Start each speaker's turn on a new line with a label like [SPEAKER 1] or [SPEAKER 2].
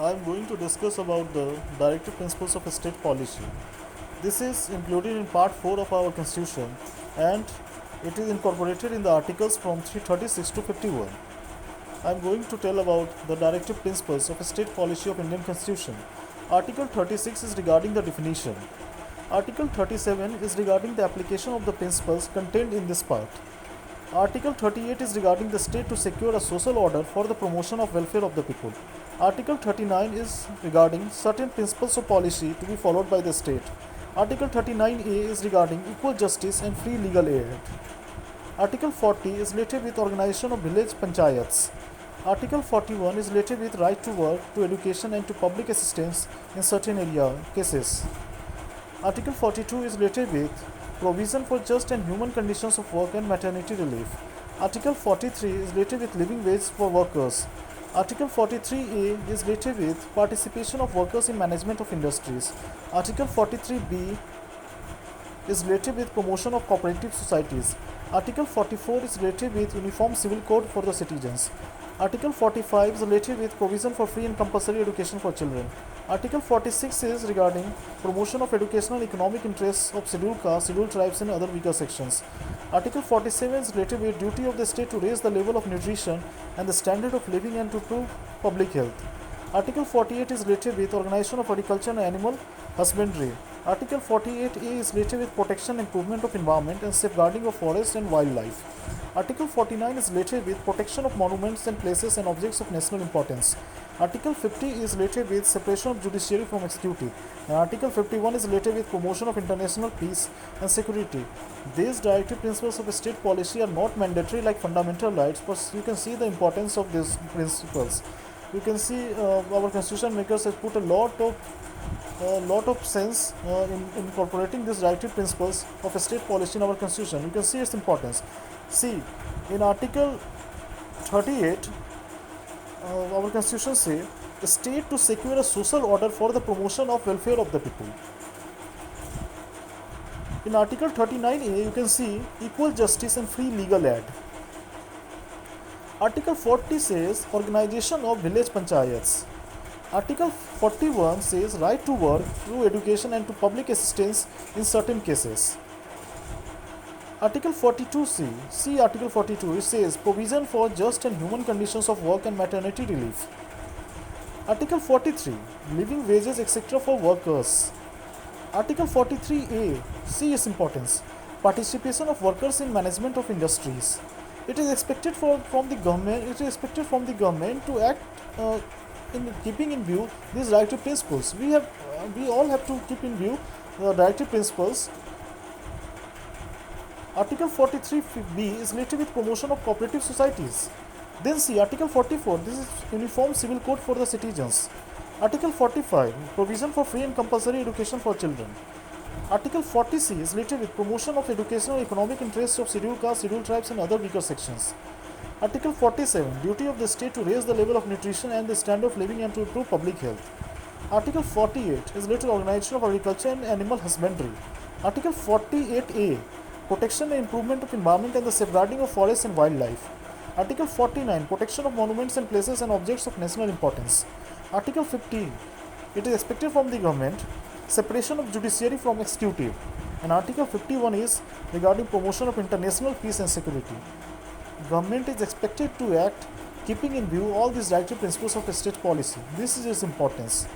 [SPEAKER 1] I am going to discuss about the directive principles of state policy. This is included in part 4 of our constitution and it is incorporated in the articles from 336 to 51. I am going to tell about the directive principles of state policy of Indian constitution. Article 36 is regarding the definition. Article 37 is regarding the application of the principles contained in this part. Article 38 is regarding the state to secure a social order for the promotion of welfare of the people. Article 39 is regarding certain principles of policy to be followed by the state. Article 39A is regarding equal justice and free legal aid. Article 40 is related with organization of village panchayats. Article 41 is related with right to work, to education and to public assistance in certain cases. Article 42 is related with provision for just and human conditions of work and maternity relief. Article 43 is related with living wage for workers. Article 43A is related with participation of workers in management of industries. Article 43B is related with promotion of cooperative societies. Article 44 is related with uniform civil code for the citizens. Article 45 is related with provision for free and compulsory education for children. Article 46 is regarding promotion of educational economic interests of scheduled castes, scheduled tribes and other weaker sections. Article 47 is related with duty of the state to raise the level of nutrition and the standard of living and to improve public health. Article 48 is related with organization of agriculture and animal husbandry. Article 48A is related with protection and improvement of environment and safeguarding of forest and wildlife. Article 49 is related with protection of monuments and places and objects of national importance. Article 50 is related with separation of judiciary from executive. And Article 51 is related with promotion of international peace and security. These directive principles of state policy are not mandatory like fundamental rights, but you can see the importance of these principles. You can see our constitution makers have put a lot of sense in incorporating these directive principles of a state policy in our constitution. You can see its importance. See, in Article 38, our constitution says the state to secure a social order for the promotion of welfare of the people. In Article 39A, you can see equal justice and free legal aid. Article 40 says organization of village panchayats. Article 41 says right to work, through education and to public assistance in certain cases. Article 42C, see Article 42, it says provision for just and human conditions of work and maternity relief. Article 43, living wages etc. for workers. Article 43A, see its importance, participation of workers in management of industries. It is expected from the government to act in keeping in view these directive principles. We all have to keep in view the directive principles. Article 43B is related with promotion of cooperative societies. Then see Article 44, this is uniform civil code for the citizens. Article 45, provision for free and compulsory education for children. Article 40C is related with promotion of educational economic interests of scheduled castes, scheduled tribes and other weaker sections. Article 47, duty of the state to raise the level of nutrition and the standard of living and to improve public health. Article 48 is related to organization of agriculture and animal husbandry. Article 48A, protection and improvement of environment and the safeguarding of forests and wildlife. Article 49, protection of monuments and places and objects of national importance. Article 50, it is expected from the government, separation of judiciary from executive. And Article 51 is regarding promotion of international peace and security. Government is expected to act keeping in view all these directive principles of state policy. This is its importance.